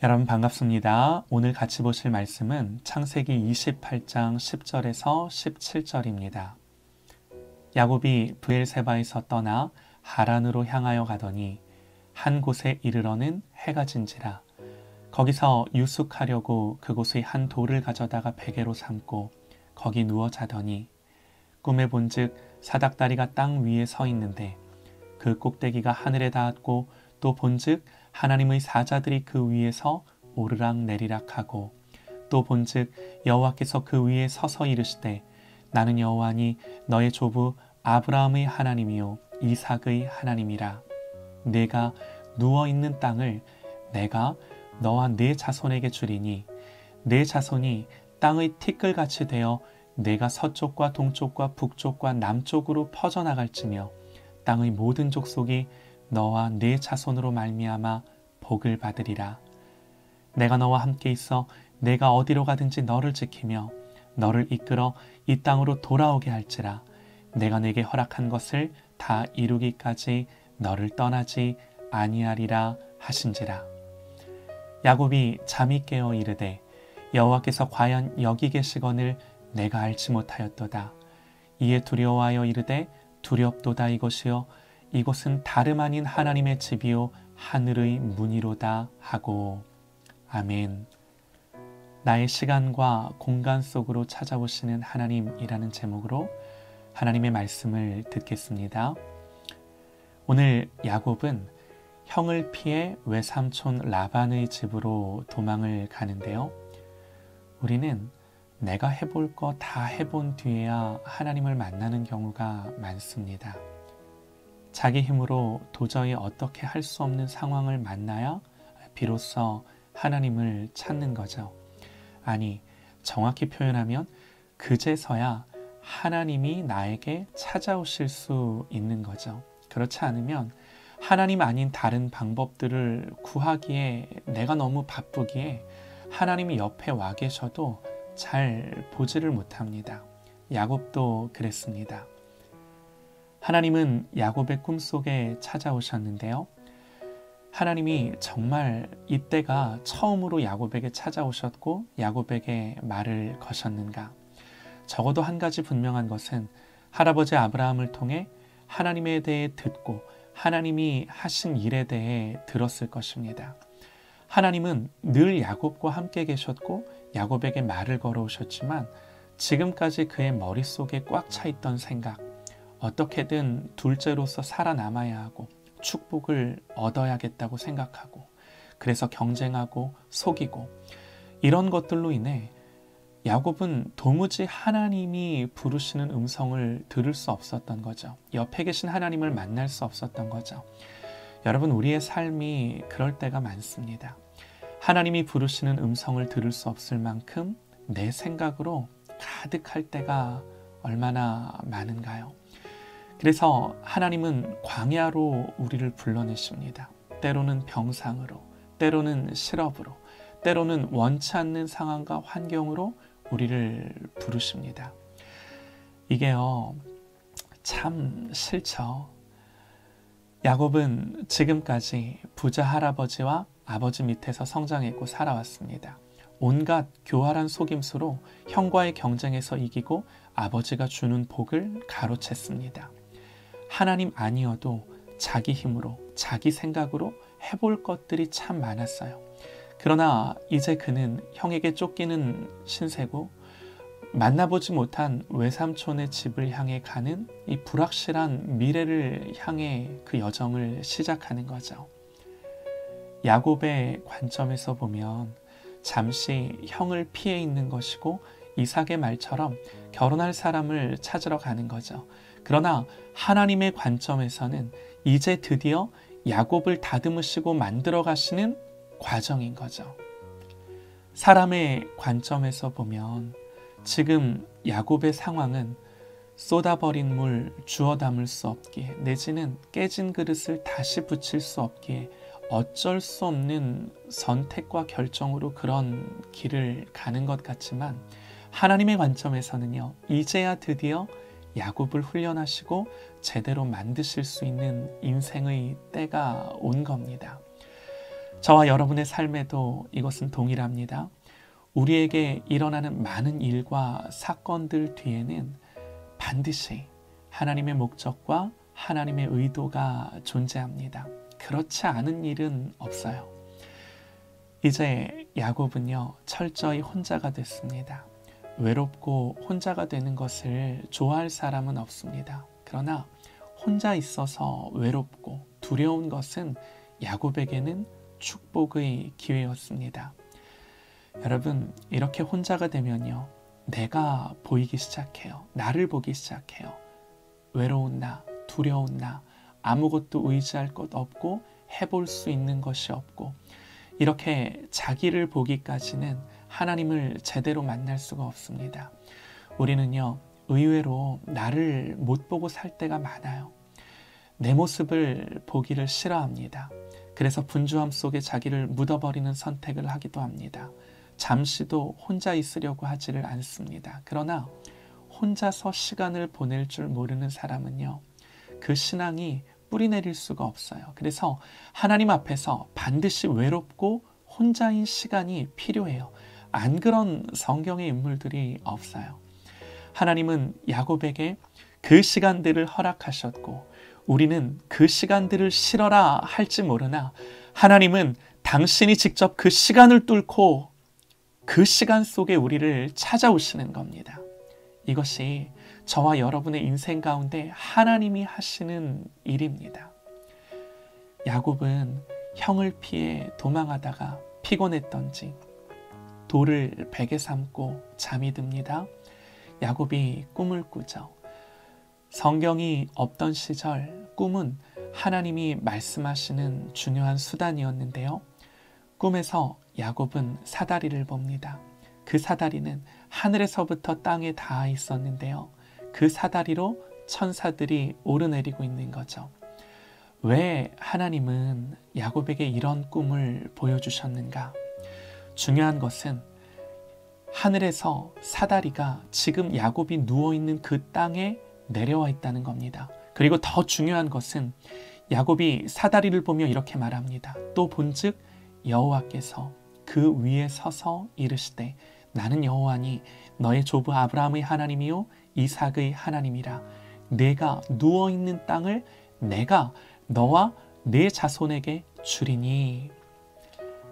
여러분 반갑습니다. 오늘 같이 보실 말씀은 창세기 28장 10절에서 17절입니다. 야곱이 브엘세바에서 떠나 하란으로 향하여 가더니 한 곳에 이르러는 해가 진지라. 거기서 유숙하려고 그곳의 한 돌을 가져다가 베개로 삼고 거기 누워 자더니 꿈에 본즉 사닥다리가 땅 위에 서 있는데 그 꼭대기가 하늘에 닿았고 또 본즉 하나님의 사자들이 그 위에서 오르락 내리락 하고 또 본즉 여호와께서 그 위에 서서 이르시되 나는 여호와니 너의 조부 아브라함의 하나님이요 이삭의 하나님이라. 내가 누워있는 땅을 내가 너와 네 자손에게 주리니 네 자손이 땅의 티끌같이 되어 내가 서쪽과 동쪽과 북쪽과 남쪽으로 퍼져나갈지며 땅의 모든 족속이 너와 네 자손으로 말미암아 복을 받으리라. 내가 너와 함께 있어 내가 어디로 가든지 너를 지키며 너를 이끌어 이 땅으로 돌아오게 할지라. 내가 내게 허락한 것을 다 이루기까지 너를 떠나지 아니하리라 하신지라. 야곱이 잠이 깨어 이르되 여호와께서 과연 여기 계시거늘 내가 알지 못하였도다. 이에 두려워하여 이르되 두렵도다. 이것이요 이곳은 다름 아닌 하나님의 집이요 하늘의 문이로다 하고. 아멘. 나의 시간과 공간 속으로 찾아오시는 하나님이라는 제목으로 하나님의 말씀을 듣겠습니다. 오늘 야곱은 형을 피해 외삼촌 라반의 집으로 도망을 가는데요. 우리는 내가 해볼 거 다 해본 뒤에야 하나님을 만나는 경우가 많습니다. 자기 힘으로 도저히 어떻게 할 수 없는 상황을 만나야 비로소 하나님을 찾는 거죠. 아니, 정확히 표현하면 그제서야 하나님이 나에게 찾아오실 수 있는 거죠. 그렇지 않으면 하나님 아닌 다른 방법들을 구하기에 내가 너무 바쁘기에 하나님이 옆에 와 계셔도 잘 보지를 못합니다. 야곱도 그랬습니다. 하나님은 야곱의 꿈속에 찾아오셨는데요. 하나님이 정말 이때가 처음으로 야곱에게 찾아오셨고 야곱에게 말을 거셨는가? 적어도 한 가지 분명한 것은 할아버지 아브라함을 통해 하나님에 대해 듣고 하나님이 하신 일에 대해 들었을 것입니다. 하나님은 늘 야곱과 함께 계셨고 야곱에게 말을 걸어오셨지만 지금까지 그의 머릿속에 꽉 차 있던 생각, 어떻게든 둘째로서 살아남아야 하고 축복을 얻어야겠다고 생각하고 그래서 경쟁하고 속이고 이런 것들로 인해 야곱은 도무지 하나님이 부르시는 음성을 들을 수 없었던 거죠. 옆에 계신 하나님을 만날 수 없었던 거죠. 여러분, 우리의 삶이 그럴 때가 많습니다. 하나님이 부르시는 음성을 들을 수 없을 만큼 내 생각으로 가득할 때가 얼마나 많은가요? 그래서 하나님은 광야로 우리를 불러내십니다. 때로는 병상으로, 때로는 실업으로, 때로는 원치 않는 상황과 환경으로 우리를 부르십니다. 이게요, 참 싫죠. 야곱은 지금까지 부자 할아버지와 아버지 밑에서 성장했고 살아왔습니다. 온갖 교활한 속임수로 형과의 경쟁에서 이기고 아버지가 주는 복을 가로챘습니다. 하나님 아니어도 자기 힘으로, 자기 생각으로 해볼 것들이 참 많았어요. 그러나 이제 그는 형에게 쫓기는 신세고 만나보지 못한 외삼촌의 집을 향해 가는 이 불확실한 미래를 향해 그 여정을 시작하는 거죠. 야곱의 관점에서 보면 잠시 형을 피해 있는 것이고 이삭의 말처럼 결혼할 사람을 찾으러 가는 거죠. 그러나 하나님의 관점에서는 이제 드디어 야곱을 다듬으시고 만들어 가시는 과정인 거죠. 사람의 관점에서 보면 지금 야곱의 상황은 쏟아버린 물 주워 담을 수 없기에 내지는 깨진 그릇을 다시 붙일 수 없기에 어쩔 수 없는 선택과 결정으로 그런 길을 가는 것 같지만 하나님의 관점에서는요, 이제야 드디어 야곱을 훈련하시고 제대로 만드실 수 있는 인생의 때가 온 겁니다. 저와 여러분의 삶에도 이것은 동일합니다. 우리에게 일어나는 많은 일과 사건들 뒤에는 반드시 하나님의 목적과 하나님의 의도가 존재합니다. 그렇지 않은 일은 없어요. 이제 야곱은요, 철저히 혼자가 됐습니다. 외롭고 혼자가 되는 것을 좋아할 사람은 없습니다. 그러나 혼자 있어서 외롭고 두려운 것은 야곱에게는 축복의 기회였습니다. 여러분, 이렇게 혼자가 되면요, 내가 보이기 시작해요. 나를 보기 시작해요. 외로운 나, 두려운 나, 아무것도 의지할 것 없고 해볼 수 있는 것이 없고, 이렇게 자기를 보기까지는 하나님을 제대로 만날 수가 없습니다. 우리는요, 의외로 나를 못 보고 살 때가 많아요. 내 모습을 보기를 싫어합니다. 그래서 분주함 속에 자기를 묻어버리는 선택을 하기도 합니다. 잠시도 혼자 있으려고 하지를 않습니다. 그러나 혼자서 시간을 보낼 줄 모르는 사람은요, 그 신앙이 뿌리내릴 수가 없어요. 그래서 하나님 앞에서 반드시 외롭고 혼자인 시간이 필요해요. 안 그런 성경의 인물들이 없어요. 하나님은 야곱에게 그 시간들을 허락하셨고, 우리는 그 시간들을 싫어라 할지 모르나 하나님은 당신이 직접 그 시간을 뚫고 그 시간 속에 우리를 찾아오시는 겁니다. 이것이 저와 여러분의 인생 가운데 하나님이 하시는 일입니다. 야곱은 형을 피해 도망하다가 피곤했던지 돌을 베개 삼고 잠이 듭니다. 야곱이 꿈을 꾸죠. 성경이 없던 시절 꿈은 하나님이 말씀하시는 중요한 수단이었는데요. 꿈에서 야곱은 사다리를 봅니다. 그 사다리는 하늘에서부터 땅에 닿아 있었는데요. 그 사다리로 천사들이 오르내리고 있는 거죠. 왜 하나님은 야곱에게 이런 꿈을 보여주셨는가? 중요한 것은 하늘에서 사다리가 지금 야곱이 누워있는 그 땅에 내려와 있다는 겁니다. 그리고 더 중요한 것은 야곱이 사다리를 보며 이렇게 말합니다. 또 본즉 여호와께서 그 위에 서서 이르시되 나는 여호와니 너의 조부 아브라함의 하나님이요 이삭의 하나님이라. 내가 누워있는 땅을 내가 너와 내 자손에게 주리니.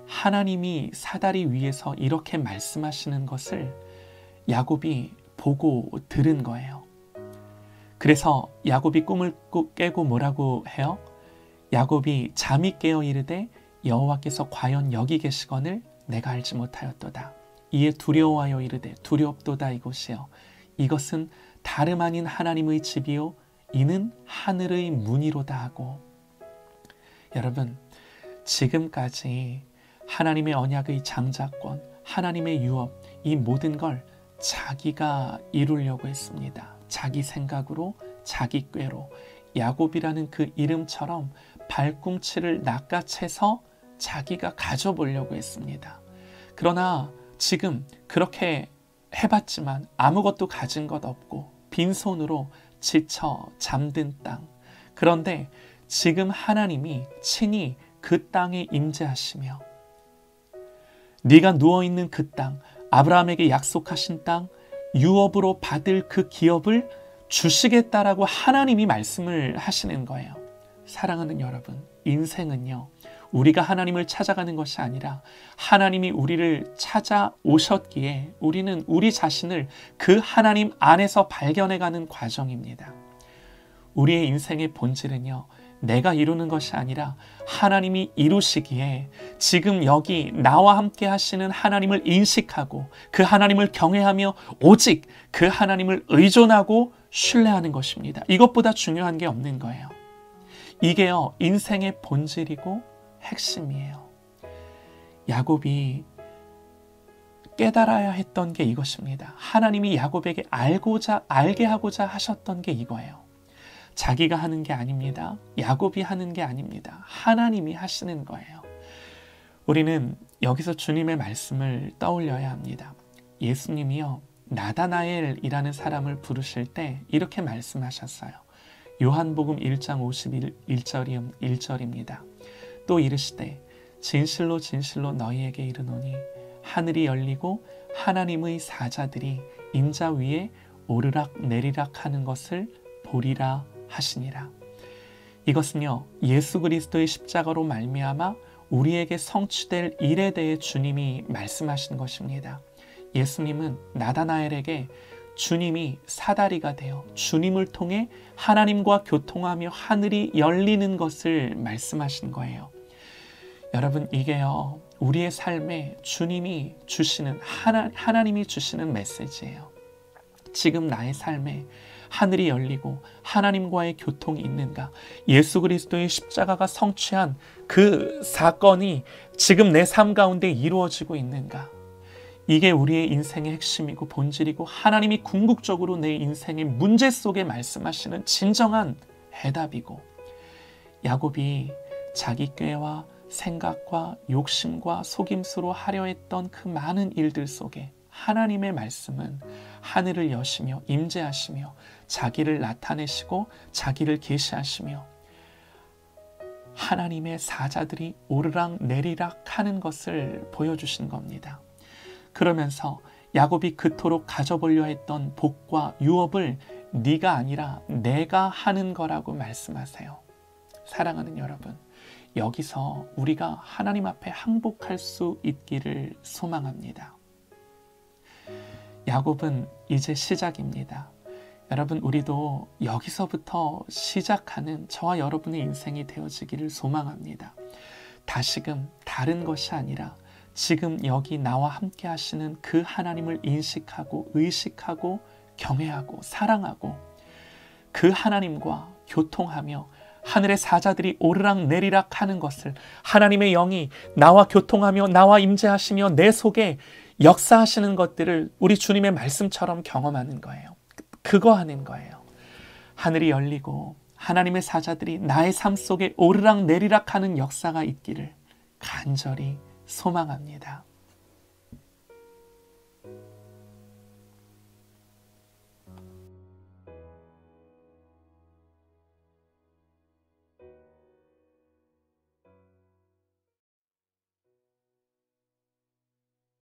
하나님이 사다리 위에서 이렇게 말씀하시는 것을 야곱이 보고 들은 거예요. 그래서 야곱이 꿈을 깨고 뭐라고 해요? 야곱이 잠이 깨어 이르되 여호와께서 과연 여기 계시거늘 내가 알지 못하였도다. 이에 두려워하여 이르되 두렵도다 이곳이요 이것은 다름 아닌 하나님의 집이요 이는 하늘의 문이로다 하고. 여러분, 지금까지 하나님의 언약의 장자권, 하나님의 유업, 이 모든 걸 자기가 이루려고 했습니다. 자기 생각으로, 자기 꾀로, 야곱이라는 그 이름처럼 발꿈치를 낚아채서 자기가 가져보려고 했습니다. 그러나 지금 그렇게 해봤지만 아무것도 가진 것 없고 빈손으로 지쳐 잠든 땅. 그런데 지금 하나님이 친히 그 땅에 임재하시며 네가 누워있는 그 땅, 아브라함에게 약속하신 땅, 유업으로 받을 그 기업을 주시겠다라고 하나님이 말씀을 하시는 거예요. 사랑하는 여러분, 인생은요, 우리가 하나님을 찾아가는 것이 아니라 하나님이 우리를 찾아오셨기에 우리는 우리 자신을 그 하나님 안에서 발견해가는 과정입니다. 우리의 인생의 본질은요, 내가 이루는 것이 아니라 하나님이 이루시기에 지금 여기 나와 함께 하시는 하나님을 인식하고 그 하나님을 경외하며 오직 그 하나님을 의존하고 신뢰하는 것입니다. 이것보다 중요한 게 없는 거예요. 이게요, 인생의 본질이고 핵심이에요. 야곱이 깨달아야 했던 게 이것입니다. 하나님이 야곱에게 알게 하고자 하셨던 게 이거예요. 자기가 하는 게 아닙니다. 야곱이 하는 게 아닙니다. 하나님이 하시는 거예요. 우리는 여기서 주님의 말씀을 떠올려야 합니다. 예수님이요, 나다나엘이라는 사람을 부르실 때 이렇게 말씀하셨어요. 요한복음 1장 51절입니다. 또 이르시되 진실로 진실로 너희에게 이르노니 하늘이 열리고 하나님의 사자들이 임자 위에 오르락 내리락 하는 것을 보리라 하시니라. 이것은요, 예수 그리스도의 십자가로 말미암아 우리에게 성취될 일에 대해 주님이 말씀하신 것입니다. 예수님은 나다나엘에게 주님이 사다리가 되어 주님을 통해 하나님과 교통하며 하늘이 열리는 것을 말씀하신 거예요. 여러분, 이게요, 우리의 삶에 주님이 주시는 하나님이 주시는 메시지예요. 지금 나의 삶에 하늘이 열리고 하나님과의 교통이 있는가? 예수 그리스도의 십자가가 성취한 그 사건이 지금 내 삶 가운데 이루어지고 있는가? 이게 우리의 인생의 핵심이고 본질이고 하나님이 궁극적으로 내 인생의 문제 속에 말씀하시는 진정한 해답이고, 야곱이 자기 꾀와 생각과 욕심과 속임수로 하려 했던 그 많은 일들 속에 하나님의 말씀은 하늘을 여시며 임재하시며 자기를 나타내시고 자기를 계시하시며 하나님의 사자들이 오르락 내리락 하는 것을 보여주신 겁니다. 그러면서 야곱이 그토록 가져보려 했던 복과 유업을 네가 아니라 내가 하는 거라고 말씀하세요. 사랑하는 여러분, 여기서 우리가 하나님 앞에 항복할 수 있기를 소망합니다. 야곱은 이제 시작입니다. 여러분, 우리도 여기서부터 시작하는 저와 여러분의 인생이 되어지기를 소망합니다. 다시금 다른 것이 아니라 지금 여기 나와 함께 하시는 그 하나님을 인식하고 의식하고 경외하고 사랑하고 그 하나님과 교통하며 하늘의 사자들이 오르락 내리락 하는 것을, 하나님의 영이 나와 교통하며 나와 임재하시며 내 속에 역사하시는 것들을 우리 주님의 말씀처럼 경험하는 거예요. 그거 하는 거예요. 하늘이 열리고 하나님의 사자들이 나의 삶 속에 오르락 내리락 하는 역사가 있기를 간절히 소망합니다.